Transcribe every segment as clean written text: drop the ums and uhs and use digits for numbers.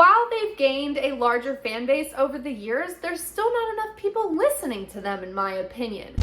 while they've gained a larger fan base over the years, there's still not enough people listening to them, in my opinion.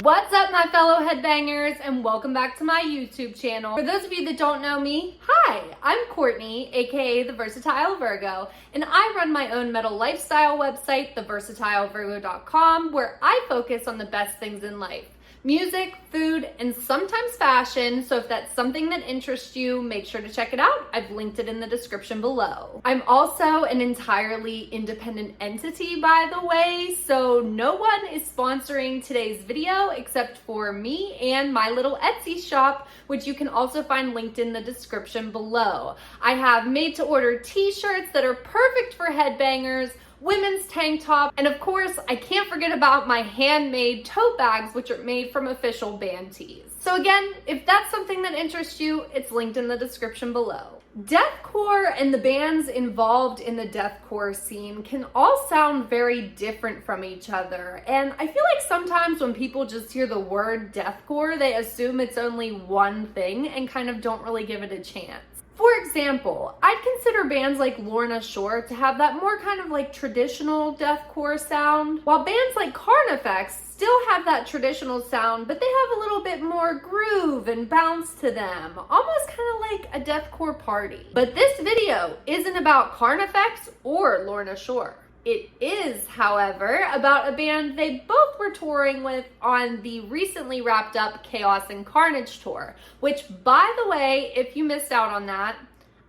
What's up, my fellow headbangers, and welcome back to my YouTube channel. For those of you that don't know me, hi, I'm Courtney, aka The Versatile Virgo, and I run my own metal lifestyle website, theversatilevirgo.com, where I focus on the best things in life. Music, food, and sometimes fashion, so if that's something that interests you, make sure to check it out. I've linked it in the description below. I'm also an entirely independent entity, by the way, so no one is sponsoring today's video except for me and my little Etsy shop, which you can also find linked in the description below. I have made-to-order t-shirts that are perfect for headbangers, women's tank top, and of course, I can't forget about my handmade tote bags, which are made from official band tees. So again, if that's something that interests you, it's linked in the description below. Deathcore and the bands involved in the deathcore scene can all sound very different from each other, and I feel like sometimes when people just hear the word deathcore, they assume it's only one thing and kind of don't really give it a chance. For example, I'd consider bands like Lorna Shore to have that more kind of like traditional deathcore sound, while bands like CARNIFEX'S still have that traditional sound, but they have a little bit more groove and bounce to them, almost kind of like a deathcore party. But this video isn't about CARNIFEX'S or Lorna Shore. It is, however, about a band they both were touring with on the recently wrapped up Chaos and Carnage tour, which, by the way, if you missed out on that,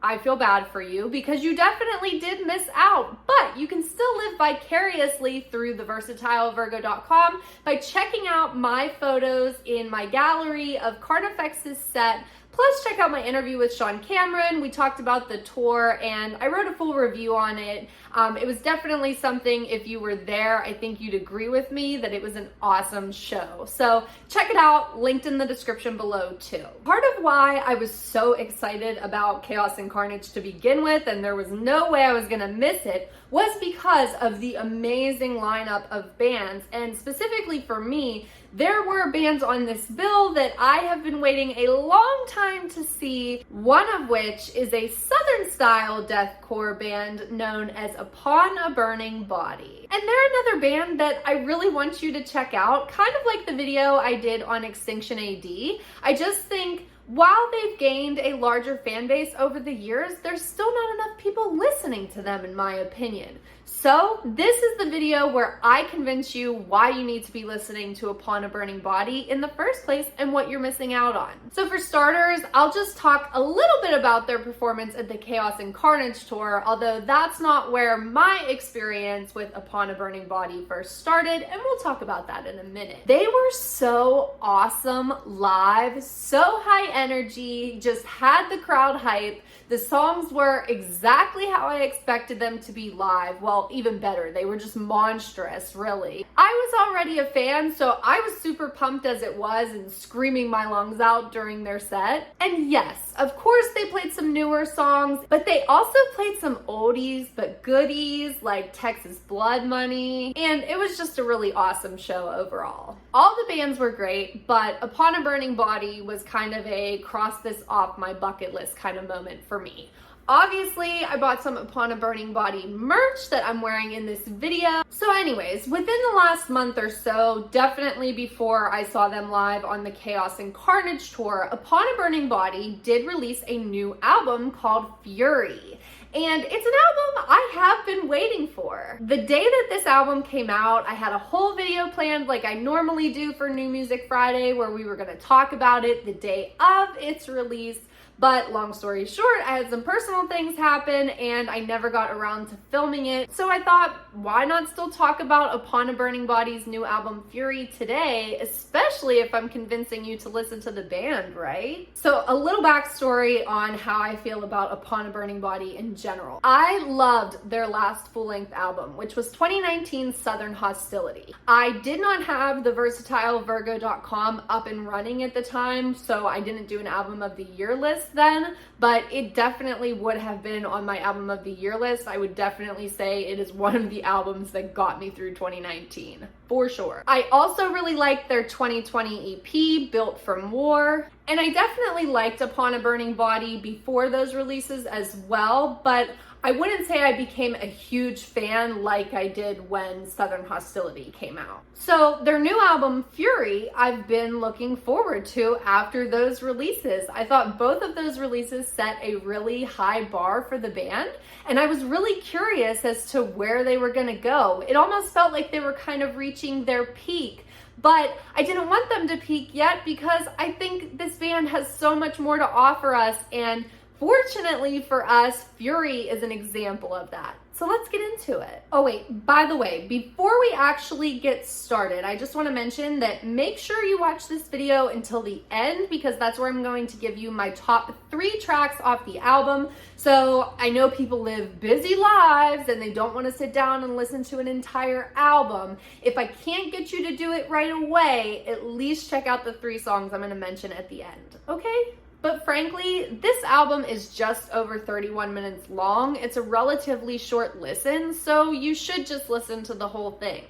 I feel bad for you because you definitely did miss out, but you can still live vicariously through theversatilevirgo.com by checking out my photos in my gallery of CARNIFEX'S set. Plus, check out my interview with SHAWN. We talked about the tour, and I wrote a full review on it. It was definitely something, if you were there, I think you'd agree with me that it was an awesome show. So check it out, linked in the description below too. Part of why I was so excited about Chaos and Carnage to begin with, and there was no way I was gonna miss it, was because of the amazing lineup of bands. And specifically for me, there were bands on this bill that I have been waiting a long time to see, one of which is a Southern style deathcore band known as Upon a Burning Body. And they're another band that I really want you to check out, kind of like the video I did on Extinction AD. I just think while they've gained a larger fan base over the years, there's still not enough people listening to them, in my opinion. So this is the video where I convince you why you need to be listening to Upon a Burning Body in the first place and what you're missing out on. So for starters, I'll just talk a little bit about their performance at the Chaos and Carnage tour, although that's not where my experience with Upon a Burning Body first started, and we'll talk about that in a minute. They were so awesome live, so high energy, just had the crowd hype. The songs were exactly how I expected them to be live. Well, even better. They were just monstrous, really. I was already a fan, so I was super pumped as it was and screaming my lungs out during their set. And yes, of course they played some newer songs, but they also played some oldies but goodies like Texas Blood Money, and it was just a really awesome show overall. All the bands were great, but Upon a Burning Body was kind of a cross this off my bucket list kind of moment for me. Obviously, I bought some Upon a Burning Body merch that I'm wearing in this video. So anyways, within the last month or so, definitely before I saw them live on the Chaos and Carnage tour, Upon a Burning Body did release a new album called Fury. And it's an album I have been waiting for. The day that this album came out, I had a whole video planned like I normally do for New Music Friday, where we were gonna talk about it the day of its release. But long story short, I had some personal things happen and I never got around to filming it. So I thought, why not still talk about Upon a Burning Body's new album Fury today, especially if I'm convincing you to listen to the band, right? So a little backstory on how I feel about Upon a Burning Body in general. I loved their last full-length album, which was 2019's Southern Hostility. I did not have the versatilevirgo.com up and running at the time, so I didn't do an album of the year list. list then, but it definitely would have been on my album of the year list. I would definitely say it is one of the albums that got me through 2019, for sure. I also really liked their 2020 EP, Built From War, and I definitely liked Upon a Burning Body before those releases as well, but I wouldn't say I became a huge fan like I did when Southern Hostility came out. So their new album, Fury, I've been looking forward to after those releases. I thought both of those releases set a really high bar for the band, and I was really curious as to where they were gonna go. It almost felt like they were kind of reaching their peak, but I didn't want them to peak yet because I think this band has so much more to offer us, and fortunately for us, Fury is an example of that. So let's get into it. Oh wait, by the way, before we actually get started, I just want to mention that make sure you watch this video until the end because that's where I'm going to give you my top 3 tracks off the album. So I know people live busy lives and they don't want to sit down and listen to an entire album. If I can't get you to do it right away, at least check out the 3 songs I'm going to mention at the end, okay? But frankly, this album is just over 31 minutes long. It's a relatively short listen, so you should just listen to the whole thing.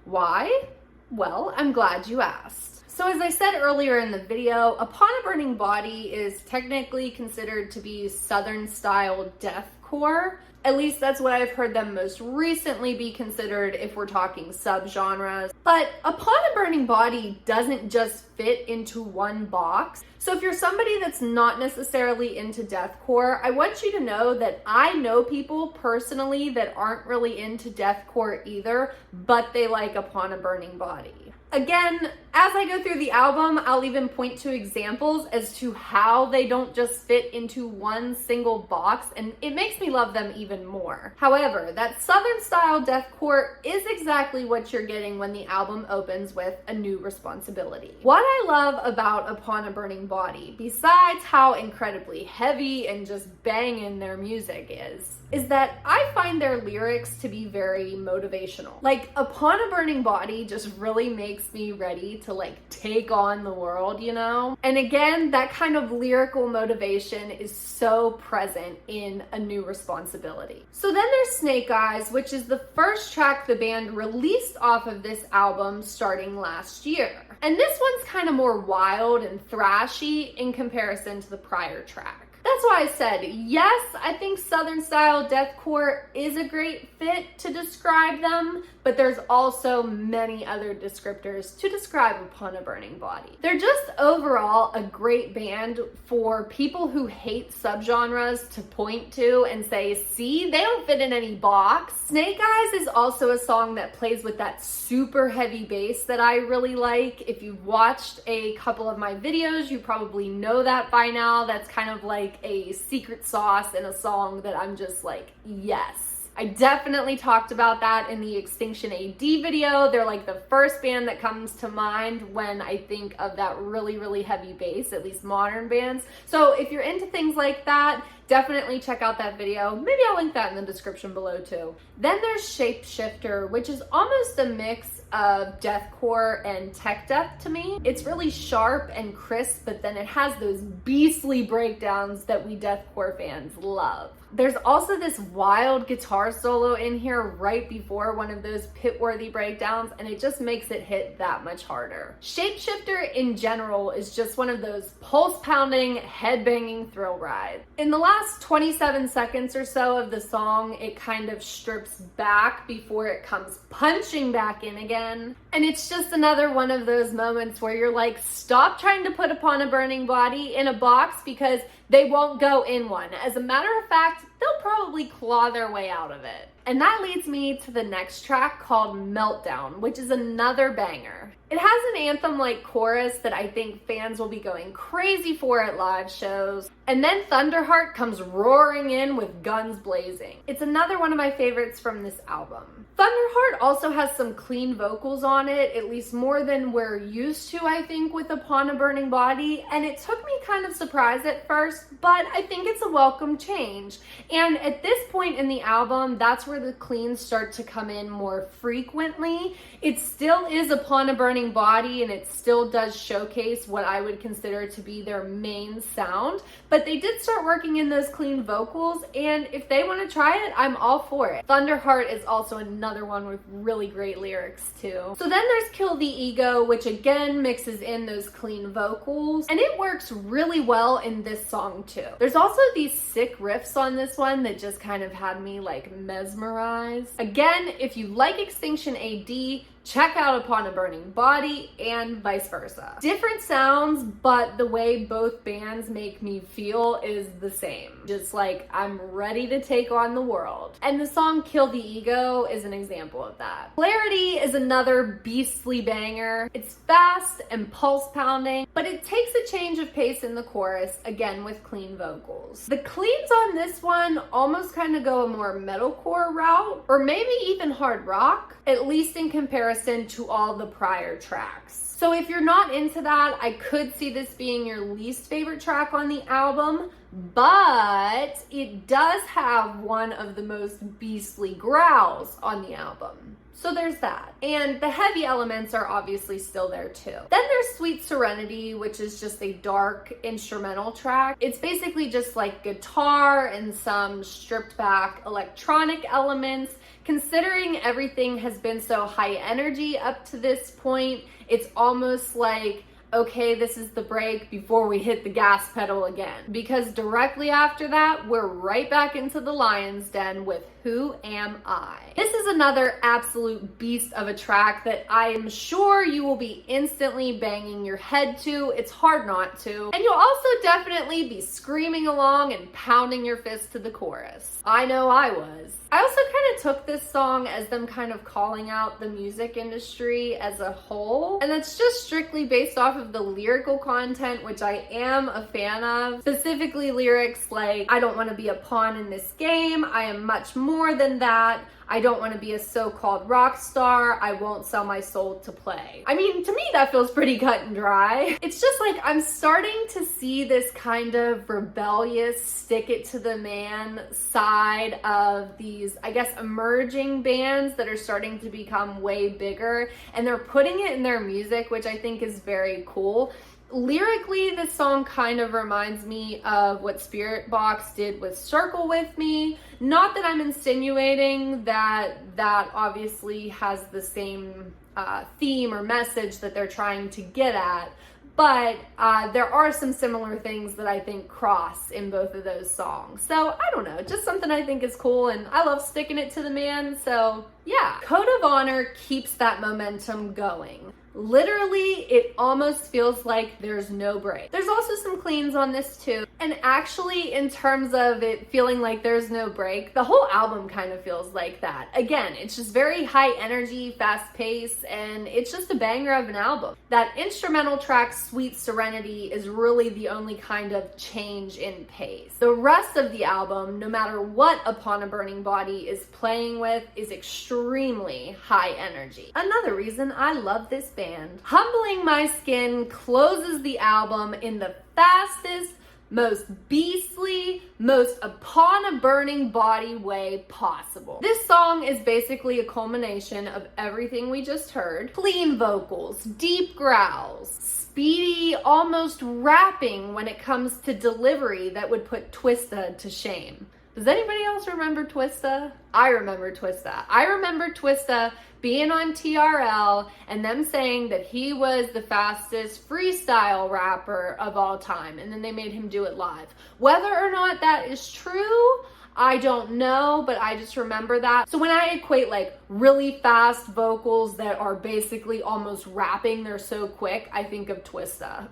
Why? Well, I'm glad you asked. So as I said earlier in the video, Upon a Burning Body is technically considered to be Southern-style deathcore. At least that's what I've heard them most recently be considered if we're talking subgenres. But Upon a Burning Body doesn't just fit into one box. So if you're somebody that's not necessarily into deathcore, I want you to know that I know people personally that aren't really into deathcore either, but they like Upon a Burning Body. Again, as I go through the album, I'll even point to examples as to how they don't just fit into one single box, and it makes me love them even more. However, that Southern style deathcore is exactly what you're getting when the album opens with A New Responsibility. What I love about Upon a Burning Body, besides how incredibly heavy and just banging their music is that I find their lyrics to be very motivational. Like, Upon a Burning Body just really makes me ready to like take on the world, you know? And again, that kind of lyrical motivation is so present in A New Responsibility. So then there's Snake Eyes, which is the first track the band released off of this album starting last year. And this one's kind of more wild and thrashy in comparison to the prior track. That's why I said, yes, I think Southern style deathcore is a great fit to describe them, but there's also many other descriptors to describe Upon a Burning Body. They're just overall a great band for people who hate subgenres to point to and say, see, they don't fit in any box. Snake Eyes is also a song that plays with that super heavy bass that I really like. If you've watched a couple of my videos, you probably know that by now. That's kind of like a secret sauce in a song that I'm just like, yes. I definitely talked about that in the Extinction AD video. They're like the first band that comes to mind when I think of that really, really heavy bass, at least modern bands. So if you're into things like that, definitely check out that video. Maybe I'll link that in the description below too. Then there's Shapeshifter, which is almost a mix of deathcore and tech death to me. It's really sharp and crisp, but then it has those beastly breakdowns that we deathcore fans love. There's also this wild guitar solo in here right before one of those pit-worthy breakdowns, and it just makes it hit that much harder. Shapeshifter in general is just one of those pulse-pounding, head-banging thrill rides. In the last 27 seconds or so of the song, it kind of strips back before it comes punching back in again. And it's just another one of those moments where you're like, stop trying to put Upon a Burning Body in a box because they won't go in one. As a matter of fact, they'll probably claw their way out of it. And that leads me to the next track called Meltdown, which is another banger. It has an anthem-like chorus that I think fans will be going crazy for at live shows. And then Thunderheart comes roaring in with guns blazing. It's another one of my favorites from this album. Thunderheart also has some clean vocals on it, at least more than we're used to, I think, with Upon a Burning Body. And it took me kind of surprised at first, but I think it's a welcome change. And at this point in the album, that's where the cleans start to come in more frequently. It still is Upon a Burning Body, and it still does showcase what I would consider to be their main sound, but they did start working in those clean vocals, and if they want to try it, I'm all for it. Thunderheart is also another one with really great lyrics too. So then there's Kill the Ego, which again mixes in those clean vocals, and it works really well in this song too. There's also these sick riffs on this one that just kind of had me like mesmerized. Again, if you like Extinction AD, check out Upon a Burning Body, and vice versa. Different sounds, but the way both bands make me feel is the same. Just like, I'm ready to take on the world. And the song Kill the Ego is an example of that. Clarity is another beastly banger. It's fast and pulse pounding, but it takes a change of pace in the chorus, again with clean vocals. The cleans on this one almost kind of go a more metalcore route, or maybe even hard rock, at least in comparison to all the prior tracks. So if you're not into that, I could see this being your least favorite track on the album, but it does have one of the most beastly growls on the album. So there's that. And the heavy elements are obviously still there too. Then there's Sweet Serenity, which is just a dark instrumental track. It's basically just like guitar and some stripped back electronic elements. Considering everything has been so high energy up to this point, it's almost like, okay, this is the break before we hit the gas pedal again. Because directly after that, we're right back into the lion's den with Who Am I? This is another absolute beast of a track that I am sure you will be instantly banging your head to. It's hard not to. And you'll also definitely be screaming along and pounding your fist to the chorus. I know I was. I also kind of took this song as them kind of calling out the music industry as a whole, and that's just strictly based off of the lyrical content, which I am a fan of. Specifically lyrics like, I don't want to be a pawn in this game, I am much more than that, I don't want to be a so-called rock star, I won't sell my soul to play. I mean, to me that feels pretty cut and dry. It's just like, I'm starting to see this kind of rebellious, stick it to the man side of these, I guess, emerging bands that are starting to become way bigger, and they're putting it in their music, which I think is very cool. Lyrically, this song kind of reminds me of what Spirit Box did with Circle With Me. Not that I'm insinuating that that obviously has the same theme or message that they're trying to get at, but there are some similar things that I think cross in both of those songs. So I don't know, just something I think is cool, and I love sticking it to the man, so yeah. Code of Honor keeps that momentum going. Literally, it almost feels like there's no break. There's also some cleans on this too. And actually, in terms of it feeling like there's no break, the whole album kind of feels like that. Again, it's just very high energy, fast pace, and it's just a banger of an album. That instrumental track, Sweet Serenity, is really the only kind of change in pace. The rest of the album, no matter what Upon a Burning Body is playing with, is extremely high energy. Another reason I love this band. Humbling My Skin closes the album in the fastest, most beastly, most Upon a Burning Body way possible. This song is basically a culmination of everything we just heard. Clean vocals, deep growls, speedy, almost rapping when it comes to delivery that would put Twista to shame. Does anybody else remember Twista? I remember Twista. I remember Twista being on TRL and them saying that he was the fastest freestyle rapper of all time, and then they made him do it live. Whether or not that is true, I don't know, but I just remember that. So when I equate like really fast vocals that are basically almost rapping, they're so quick, I think of Twista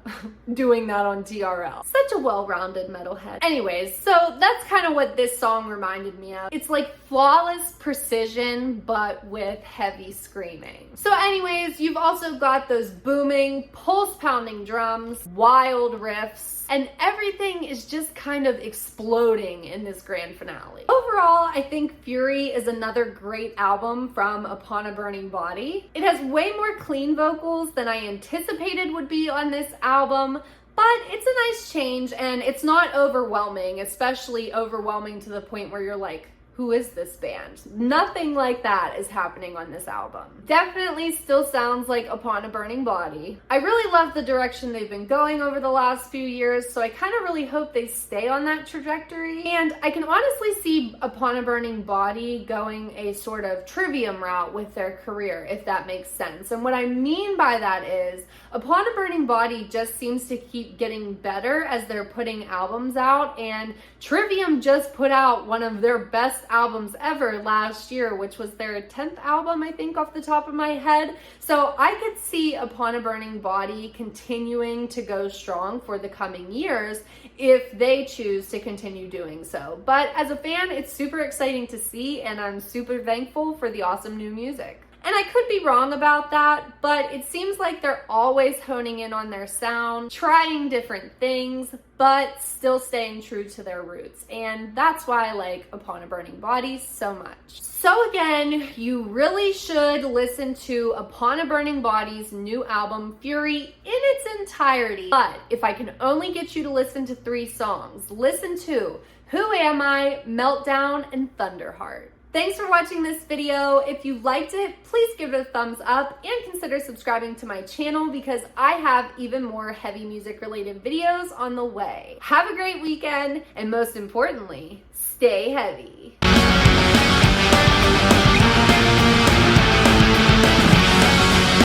doing that on TRL. Such a well-rounded metalhead. Anyways, so that's kind of what this song reminded me of. It's like flawless precision, but with heavy screaming. So anyways, you've also got those booming, pulse-pounding drums, wild riffs, and everything is just kind of exploding in this grand finale. Overall, I think Fury is another great album from Upon a Burning Body. It has way more clean vocals than I anticipated would be on this album, but it's a nice change and it's not overwhelming, especially overwhelming to the point where you're like, who is this band? Nothing like that is happening on this album. Definitely still sounds like Upon a Burning Body. I really love the direction they've been going over the last few years, so I kind of really hope they stay on that trajectory. And I can honestly see Upon a Burning Body going a sort of trivium route with their career, if that makes sense. And what I mean by that is, Upon a Burning Body just seems to keep getting better as they're putting albums out, and Trivium just put out one of their best albums ever last year, which was their 10th album, I think, off the top of my head. So I could see Upon a Burning Body continuing to go strong for the coming years if they choose to continue doing so. But as a fan, it's super exciting to see, and I'm super thankful for the awesome new music. And I could be wrong about that, but it seems like they're always honing in on their sound, trying different things, but still staying true to their roots. And that's why I like Upon a Burning Body so much. So again, you really should listen to Upon a Burning Body's new album, Fury, in its entirety. But if I can only get you to listen to 3 songs, listen to Who Am I, Meltdown, and Thunderheart. Thanks for watching this video. If you liked it, please give it a thumbs up and consider subscribing to my channel because I have even more heavy music related videos on the way. Have a great weekend, and most importantly, stay heavy.